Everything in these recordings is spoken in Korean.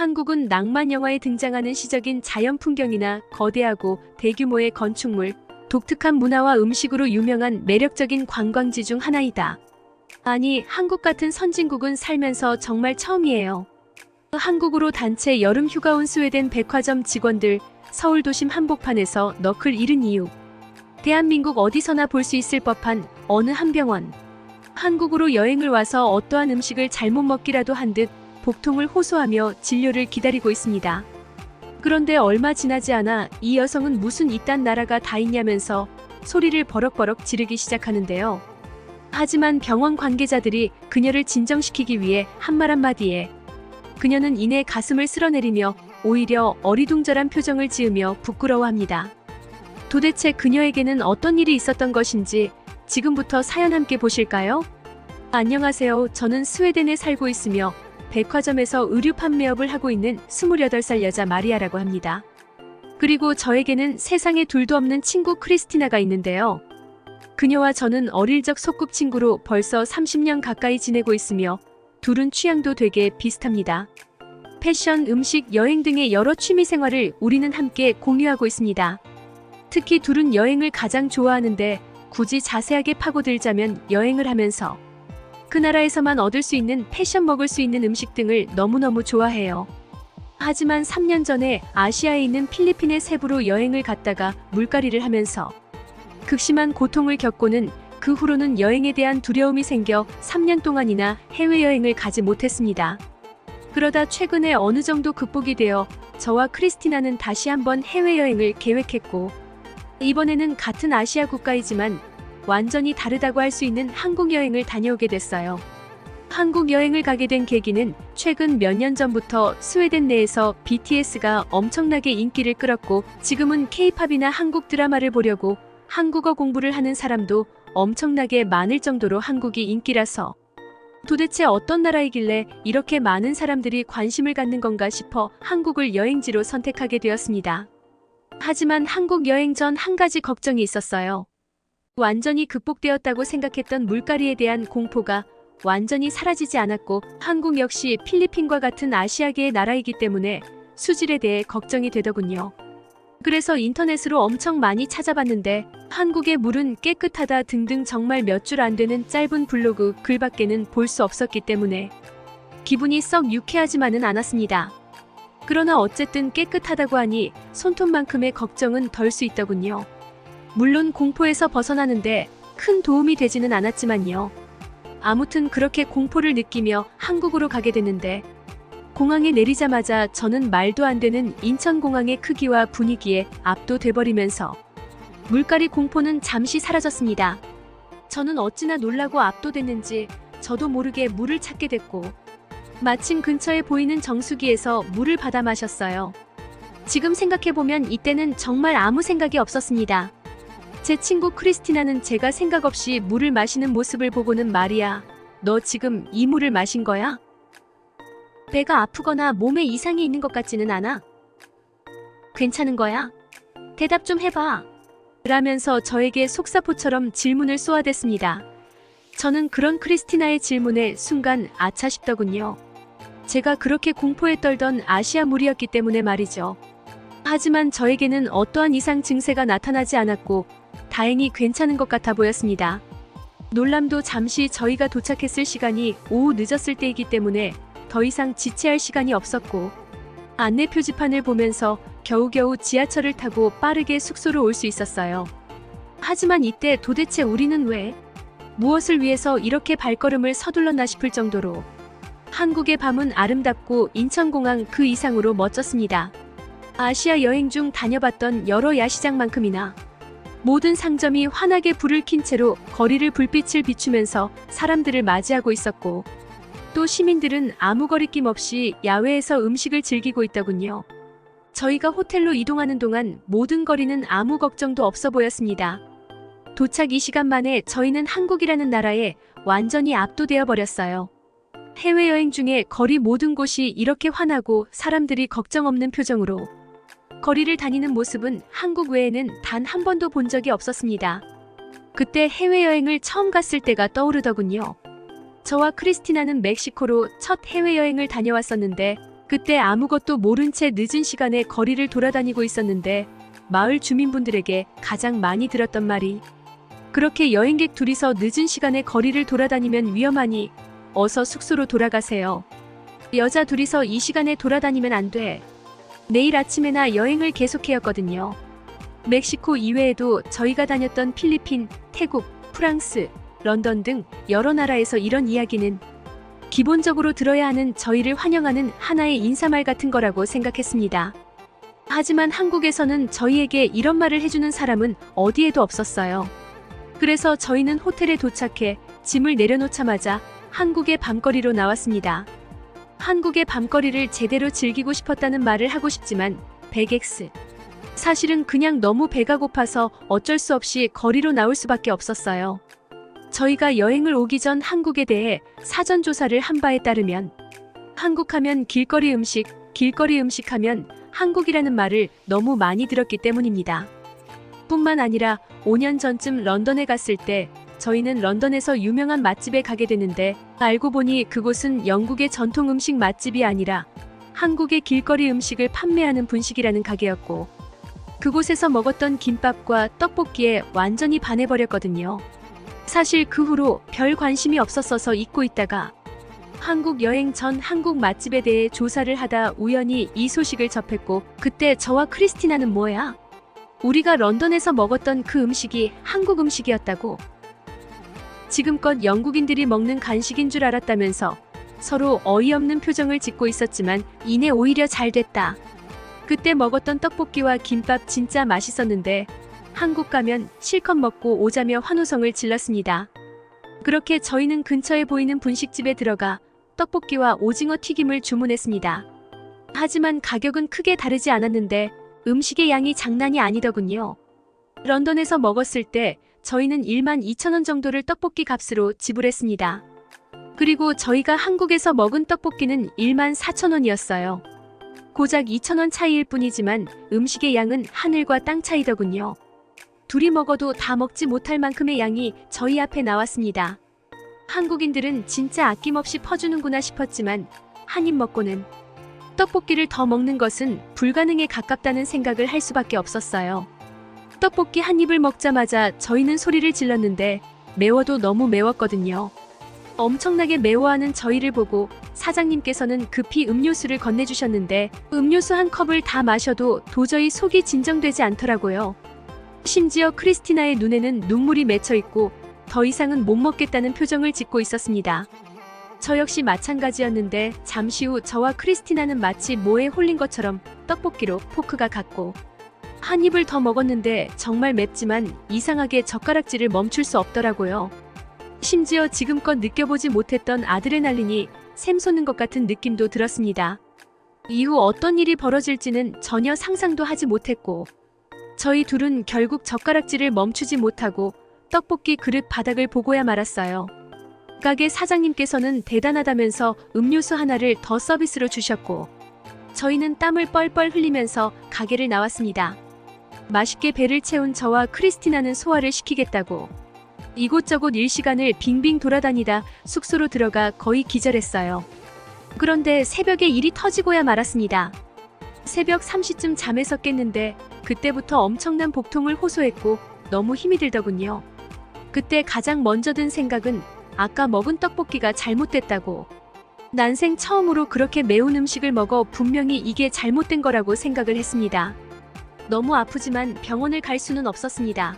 한국은 낭만 영화에 등장하는 시적인 자연 풍경이나 거대하고 대규모의 건축물, 독특한 문화와 음식으로 유명한 매력적인 관광지 중 하나이다. 아니, 한국 같은 선진국은 살면서 정말 처음이에요. 한국으로 단체 여름 휴가 온 스웨덴 백화점 직원들, 서울 도심 한복판에서 너클 잃은 이유. 대한민국 어디서나 볼 수 있을 법한 어느 한 병원. 한국으로 여행을 와서 어떠한 음식을 잘못 먹기라도 한 듯 복통을 호소하며 진료를 기다리고 있습니다. 그런데 얼마 지나지 않아 이 여성은 무슨 이딴 나라가 다 있냐면서 소리를 버럭버럭 지르기 시작하는데요. 하지만 병원 관계자들이 그녀를 진정시키기 위해 한 말 한마디에 그녀는 이내 가슴을 쓸어내리며 오히려 어리둥절한 표정을 지으며 부끄러워합니다. 도대체 그녀에게는 어떤 일이 있었던 것인지 지금부터 사연 함께 보실까요? 안녕하세요. 저는 스웨덴에 살고 있으며 백화점에서 의류 판매업을 하고 있는 28살 여자 마리아라고 합니다. 그리고 저에게는 세상에 둘도 없는 친구 크리스티나가 있는데요. 그녀와 저는 어릴 적 소꿉친구로 벌써 30년 가까이 지내고 있으며 둘은 취향도 되게 비슷합니다. 패션, 음식, 여행 등의 여러 취미 생활을 우리는 함께 공유하고 있습니다. 특히 둘은 여행을 가장 좋아하는데 굳이 자세하게 파고들자면 여행을 하면서 그 나라에서만 얻을 수 있는 패션, 먹을 수 있는 음식 등을 너무너무 좋아해요. 하지만 3년 전에 아시아에 있는 필리핀의 세부로 여행을 갔다가 물갈이를 하면서 극심한 고통을 겪고는 그 후로는 여행에 대한 두려움이 생겨 3년 동안이나 해외여행을 가지 못했습니다. 그러다 최근에 어느 정도 극복이 되어 저와 크리스티나는 다시 한번 해외여행을 계획했고 이번에는 같은 아시아 국가이지만 완전히 다르다고 할 수 있는 한국 여행을 다녀오게 됐어요. 한국 여행을 가게 된 계기는 최근 몇 년 전부터 스웨덴 내에서 BTS가 엄청나게 인기를 끌었고 지금은 K-팝이나 한국 드라마를 보려고 한국어 공부를 하는 사람도 엄청나게 많을 정도로 한국이 인기라서 도대체 어떤 나라이길래 이렇게 많은 사람들이 관심을 갖는 건가 싶어 한국을 여행지로 선택하게 되었습니다. 하지만 한국 여행 전 한 가지 걱정이 있었어요. 완전히 극복되었다고 생각했던 물갈이에 대한 공포가 완전히 사라지지 않았고 한국 역시 필리핀과 같은 아시아계의 나라이기 때문에 수질에 대해 걱정이 되더군요. 그래서 인터넷으로 엄청 많이 찾아봤는데 한국의 물은 깨끗하다 등등 정말 몇 줄 안 되는 짧은 블로그 글밖에는 볼 수 없었기 때문에 기분이 썩 유쾌하지만은 않았습니다. 그러나 어쨌든 깨끗하다고 하니 손톱만큼의 걱정은 덜 수 있더군요. 물론 공포에서 벗어나는데 큰 도움이 되지는 않았지만요. 아무튼 그렇게 공포를 느끼며 한국으로 가게 됐는데 공항에 내리자마자 저는 말도 안 되는 인천공항의 크기와 분위기에 압도돼버리면서 물갈이 공포는 잠시 사라졌습니다. 저는 어찌나 놀라고 압도됐는지 저도 모르게 물을 찾게 됐고 마침 근처에 보이는 정수기에서 물을 받아 마셨어요. 지금 생각해보면 이때는 정말 아무 생각이 없었습니다. 제 친구 크리스티나는 제가 생각 없이 물을 마시는 모습을 보고는 마리아, 너 지금 이 물을 마신 거야? 배가 아프거나 몸에 이상이 있는 것 같지는 않아? 괜찮은 거야? 대답 좀 해봐. 라면서 저에게 속사포처럼 질문을 쏘아댔습니다. 저는 그런 크리스티나의 질문에 순간 아차 싶더군요. 제가 그렇게 공포에 떨던 아시아 물이었기 때문에 말이죠. 하지만 저에게는 어떠한 이상 증세가 나타나지 않았고 다행히 괜찮은 것 같아 보였습니다. 놀람도 잠시 저희가 도착했을 시간이 오후 늦었을 때이기 때문에 더 이상 지체할 시간이 없었고 안내 표지판을 보면서 겨우겨우 지하철을 타고 빠르게 숙소로 올 수 있었어요. 하지만 이때 도대체 우리는 왜, 무엇을 위해서 이렇게 발걸음을 서둘렀나 싶을 정도로 한국의 밤은 아름답고 인천공항 그 이상으로 멋졌습니다. 아시아 여행 중 다녀봤던 여러 야시장만큼이나 모든 상점이 환하게 불을 킨 채로 거리를 불빛을 비추면서 사람들을 맞이하고 있었고 또 시민들은 아무 거리낌 없이 야외에서 음식을 즐기고 있더군요. 저희가 호텔로 이동하는 동안 모든 거리는 아무 걱정도 없어 보였습니다. 도착 2시간 만에 저희는 한국이라는 나라에 완전히 압도되어 버렸어요. 해외여행 중에 거리 모든 곳이 이렇게 환하고 사람들이 걱정 없는 표정으로 거리를 다니는 모습은 한국 외에는 단 한 번도 본 적이 없었습니다. 그때 해외여행을 처음 갔을 때가 떠오르더군요. 저와 크리스티나는 멕시코로 첫 해외여행을 다녀왔었는데 그때 아무것도 모른 채 늦은 시간에 거리를 돌아다니고 있었는데 마을 주민분들에게 가장 많이 들었던 말이 그렇게 여행객 둘이서 늦은 시간에 거리를 돌아다니면 위험하니 어서 숙소로 돌아가세요. 여자 둘이서 이 시간에 돌아다니면 안 돼. 내일 아침에나 여행을 계속해였거든요. 멕시코 이외에도 저희가 다녔던 필리핀, 태국, 프랑스, 런던 등 여러 나라에서 이런 이야기는 기본적으로 들어야 하는 저희를 환영하는 하나의 인사말 같은 거라고 생각했습니다. 하지만 한국에서는 저희에게 이런 말을 해주는 사람은 어디에도 없었어요. 그래서 저희는 호텔에 도착해 짐을 내려놓자마자 한국의 밤거리로 나왔습니다. 한국의 밤거리를 제대로 즐기고 싶었다는 말을 하고 싶지만 100X. 사실은 그냥 너무 배가 고파서 어쩔 수 없이 거리로 나올 수밖에 없었어요. 저희가 여행을 오기 전 한국에 대해 사전 조사를 한 바에 따르면 한국하면 길거리 음식, 길거리 음식 하면 한국이라는 말을 너무 많이 들었기 때문입니다. 뿐만 아니라 5년 전쯤 런던에 갔을 때 저희는 런던에서 유명한 맛집에 가게 되는데 알고 보니 그곳은 영국의 전통 음식 맛집이 아니라 한국의 길거리 음식을 판매하는 분식이라는 가게였고 그곳에서 먹었던 김밥과 떡볶이에 완전히 반해버렸거든요. 사실 그 후로 별 관심이 없었어서 잊고 있다가 한국 여행 전 한국 맛집에 대해 조사를 하다 우연히 이 소식을 접했고 그때 저와 크리스티나는 뭐야? 우리가 런던에서 먹었던 그 음식이 한국 음식이었다고. 지금껏 영국인들이 먹는 간식인 줄 알았다면서 서로 어이없는 표정을 짓고 있었지만 이내 오히려 잘 됐다. 그때 먹었던 떡볶이와 김밥 진짜 맛있었는데 한국 가면 실컷 먹고 오자며 환호성을 질렀습니다. 그렇게 저희는 근처에 보이는 분식집에 들어가 떡볶이와 오징어 튀김을 주문했습니다. 하지만 가격은 크게 다르지 않았는데 음식의 양이 장난이 아니더군요. 런던에서 먹었을 때 저희는 12,000원 정도를 떡볶이 값으로 지불했습니다. 그리고 저희가 한국에서 먹은 떡볶이는 14,000원이었어요. 고작 2,000원 차이일 뿐이지만 음식의 양은 하늘과 땅 차이더군요. 둘이 먹어도 다 먹지 못할 만큼의 양이 저희 앞에 나왔습니다. 한국인들은 진짜 아낌없이 퍼주는구나 싶었지만 한 입 먹고는 떡볶이를 더 먹는 것은 불가능에 가깝다는 생각을 할 수밖에 없었어요. 떡볶이 한 입을 먹자마자 저희는 소리를 질렀는데 매워도 너무 매웠거든요. 엄청나게 매워하는 저희를 보고 사장님께서는 급히 음료수를 건네주셨는데 음료수 한 컵을 다 마셔도 도저히 속이 진정되지 않더라고요. 심지어 크리스티나의 눈에는 눈물이 맺혀 있고 더 이상은 못 먹겠다는 표정을 짓고 있었습니다. 저 역시 마찬가지였는데 잠시 후 저와 크리스티나는 마치 뭐에 홀린 것처럼 떡볶이로 포크가 갔고 한 입을 더 먹었는데 정말 맵지만 이상하게 젓가락질을 멈출 수 없더라고요. 심지어 지금껏 느껴보지 못했던 아드레날린이 샘솟는 것 같은 느낌도 들었습니다. 이후 어떤 일이 벌어질지는 전혀 상상도 하지 못했고 저희 둘은 결국 젓가락질을 멈추지 못하고 떡볶이 그릇 바닥을 보고야 말았어요. 가게 사장님께서는 대단하다면서 음료수 하나를 더 서비스로 주셨고 저희는 땀을 뻘뻘 흘리면서 가게를 나왔습니다. 맛있게 배를 채운 저와 크리스티나는 소화를 시키겠다고 이곳저곳 일시간을 빙빙 돌아다니다 숙소로 들어가 거의 기절했어요. 그런데 새벽에 일이 터지고야 말았습니다. 새벽 3시쯤 잠에서 깼는데 그때부터 엄청난 복통을 호소했고 너무 힘이 들더군요. 그때 가장 먼저 든 생각은 아까 먹은 떡볶이가 잘못됐다고. 난생 처음으로 그렇게 매운 음식을 먹어 분명히 이게 잘못된 거라고 생각을 했습니다. 너무 아프지만 병원을 갈 수는 없었습니다.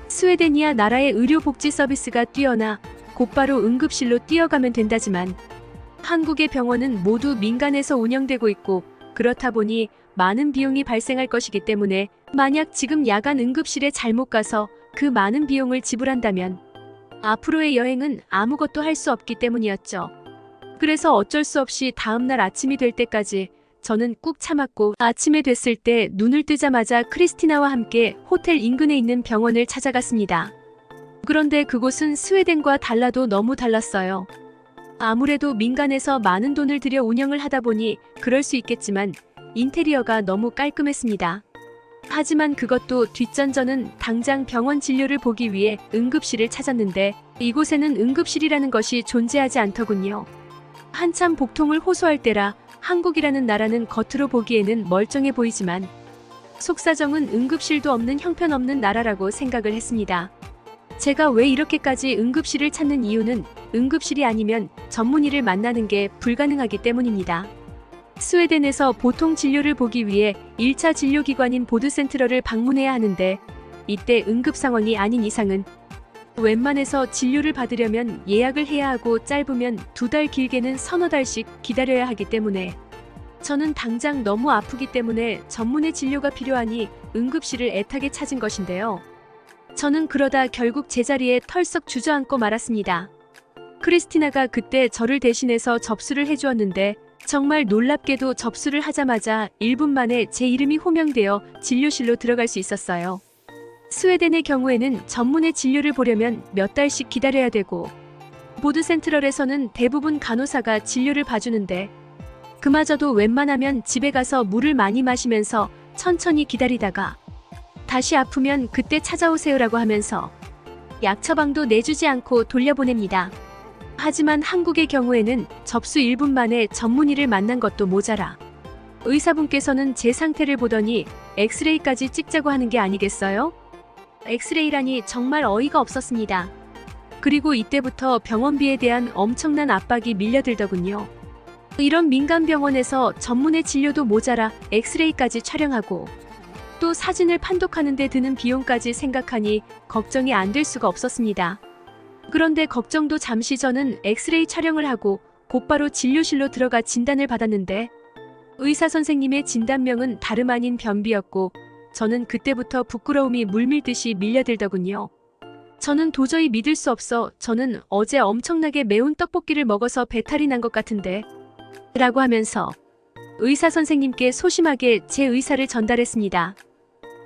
스웨덴이야 나라의 의료복지 서비스가 뛰어나 곧바로 응급실로 뛰어가면 된다지만 한국의 병원은 모두 민간에서 운영되고 있고 그렇다 보니 많은 비용이 발생할 것이기 때문에 만약 지금 야간 응급실에 잘못 가서 그 많은 비용을 지불한다면 앞으로의 여행은 아무것도 할 수 없기 때문이었죠. 그래서 어쩔 수 없이 다음날 아침이 될 때까지 저는 꾹 참았고 아침에 됐을 때 눈을 뜨자마자 크리스티나와 함께 호텔 인근에 있는 병원을 찾아갔습니다. 그런데 그곳은 스웨덴과 달라도 너무 달랐어요. 아무래도 민간에서 많은 돈을 들여 운영을 하다 보니 그럴 수 있겠지만 인테리어가 너무 깔끔했습니다. 하지만 그것도 뒷전저는 당장 병원 진료를 보기 위해 응급실을 찾았는데 이곳에는 응급실이라는 것이 존재하지 않더군요. 한참 복통을 호소할 때라 한국이라는 나라는 겉으로 보기에는 멀쩡해 보이지만 속사정은 응급실도 없는 형편없는 나라라고 생각을 했습니다. 제가 왜 이렇게까지 응급실을 찾는 이유는 응급실이 아니면 전문의를 만나는 게 불가능하기 때문입니다. 스웨덴에서 보통 진료를 보기 위해 1차 진료기관인 보드센트러를 방문해야 하는데 이때 응급 상황이 아닌 이상은 웬만해서 진료를 받으려면 예약을 해야 하고 짧으면 2달 길게는 서너 달씩 기다려야 하기 때문에 저는 당장 너무 아프기 때문에 전문의 진료가 필요하니 응급실을 애타게 찾은 것인데요. 저는 그러다 결국 제자리에 털썩 주저앉고 말았습니다. 크리스티나가 그때 저를 대신해서 접수를 해주었는데 정말 놀랍게도 접수를 하자마자 1분 만에 제 이름이 호명되어 진료실로 들어갈 수 있었어요. 스웨덴의 경우에는 전문의 진료를 보려면 몇 달씩 기다려야 되고 보드센트럴에서는 대부분 간호사가 진료를 봐주는데 그마저도 웬만하면 집에 가서 물을 많이 마시면서 천천히 기다리다가 다시 아프면 그때 찾아오세요라고 하면서 약 처방도 내주지 않고 돌려보냅니다. 하지만 한국의 경우에는 접수 1분 만에 전문의를 만난 것도 모자라 의사분께서는 제 상태를 보더니 엑스레이까지 찍자고 하는 게 아니겠어요? 엑스레이라니 정말 어이가 없었습니다. 그리고 이때부터 병원비에 대한 엄청난 압박이 밀려들더군요. 이런 민간 병원에서 전문의 진료도 모자라 엑스레이까지 촬영하고 또 사진을 판독하는 데 드는 비용까지 생각하니 걱정이 안 될 수가 없었습니다. 그런데 걱정도 잠시 저는 엑스레이 촬영을 하고 곧바로 진료실로 들어가 진단을 받았는데 의사 선생님의 진단명은 다름 아닌 변비였고 저는 그때부터 부끄러움이 물밀듯이 밀려들더군요. 저는 도저히 믿을 수 없어 저는 어제 엄청나게 매운 떡볶이를 먹어서 배탈이 난 것 같은데 라고 하면서 의사 선생님께 소심하게 제 의사를 전달했습니다.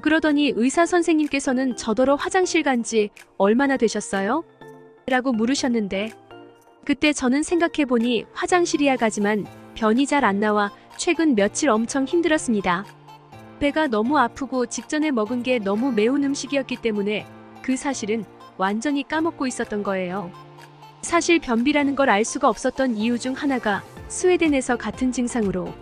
그러더니 의사 선생님께서는 저더러 화장실 간 지 얼마나 되셨어요? 라고 물으셨는데 그때 저는 생각해보니 화장실이야 가지만 변이 잘 안 나와 최근 며칠 엄청 힘들었습니다. 배가 너무 아프고 직전에 먹은 게 너무 매운 음식이었기 때문에 그 사실은 완전히 까먹고 있었던 거예요. 사실 변비라는 걸 알 수가 없었던 이유 중 하나가 스웨덴에서 같은 증상으로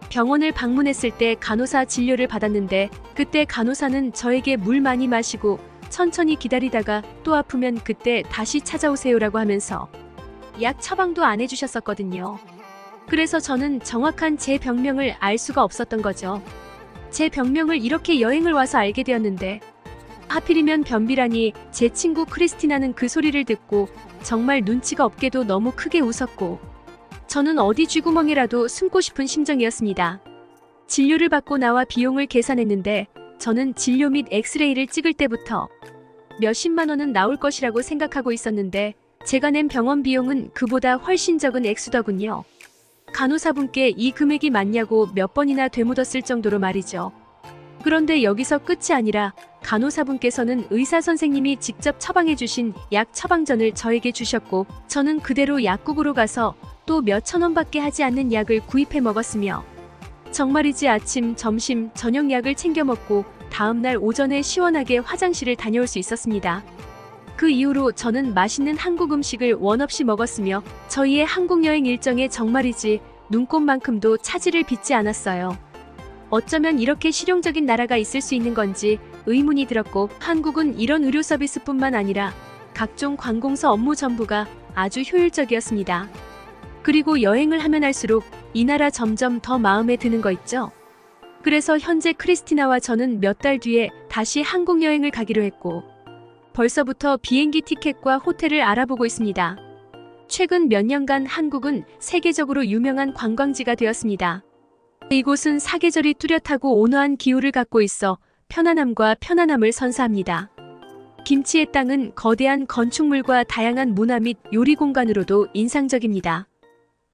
병원을 방문했을 때 간호사 진료를 받았는데 그때 간호사는 저에게 물 많이 마시고 천천히 기다리다가 또 아프면 그때 다시 찾아오세요라고 하면서 약 처방도 안 해주셨었거든요. 그래서 저는 정확한 제 병명을 알 수가 없었던 거죠. 제 병명을 이렇게 여행을 와서 알게 되었는데 하필이면 변비라니 제 친구 크리스티나는 그 소리를 듣고 정말 눈치가 없게도 너무 크게 웃었고 저는 어디 쥐구멍이라도 숨고 싶은 심정이었습니다. 진료를 받고 나와 비용을 계산했는데 저는 진료 및 엑스레이를 찍을 때부터 몇십만 원은 나올 것이라고 생각하고 있었는데 제가 낸 병원 비용은 그보다 훨씬 적은 액수더군요. 간호사분께 이 금액이 맞냐고 몇 번이나 되묻었을 정도로 말이죠. 그런데 여기서 끝이 아니라 간호사분께서는 의사 선생님이 직접 처방해주신 약 처방전을 저에게 주셨고 저는 그대로 약국으로 가서 또 몇천 원밖에 하지 않는 약을 구입해 먹었으며 정말이지 아침, 점심, 저녁 약을 챙겨 먹고 다음날 오전에 시원하게 화장실을 다녀올 수 있었습니다. 그 이후로 저는 맛있는 한국 음식을 원없이 먹었으며 저희의 한국 여행 일정에 정말이지 눈꼽만큼도 차질을 빚지 않았어요. 어쩌면 이렇게 실용적인 나라가 있을 수 있는 건지 의문이 들었고 한국은 이런 의료 서비스뿐만 아니라 각종 관공서 업무 전부가 아주 효율적이었습니다. 그리고 여행을 하면 할수록 이 나라 점점 더 마음에 드는 거 있죠? 그래서 현재 크리스티나와 저는 몇 달 뒤에 다시 한국 여행을 가기로 했고 벌써부터 비행기 티켓과 호텔을 알아보고 있습니다. 최근 몇 년간 한국은 세계적으로 유명한 관광지가 되었습니다. 이곳은 사계절이 뚜렷하고 온화한 기후를 갖고 있어 편안함과 편안함을 선사합니다. 김치의 땅은 거대한 건축물과 다양한 문화 및 요리 공간으로도 인상적입니다.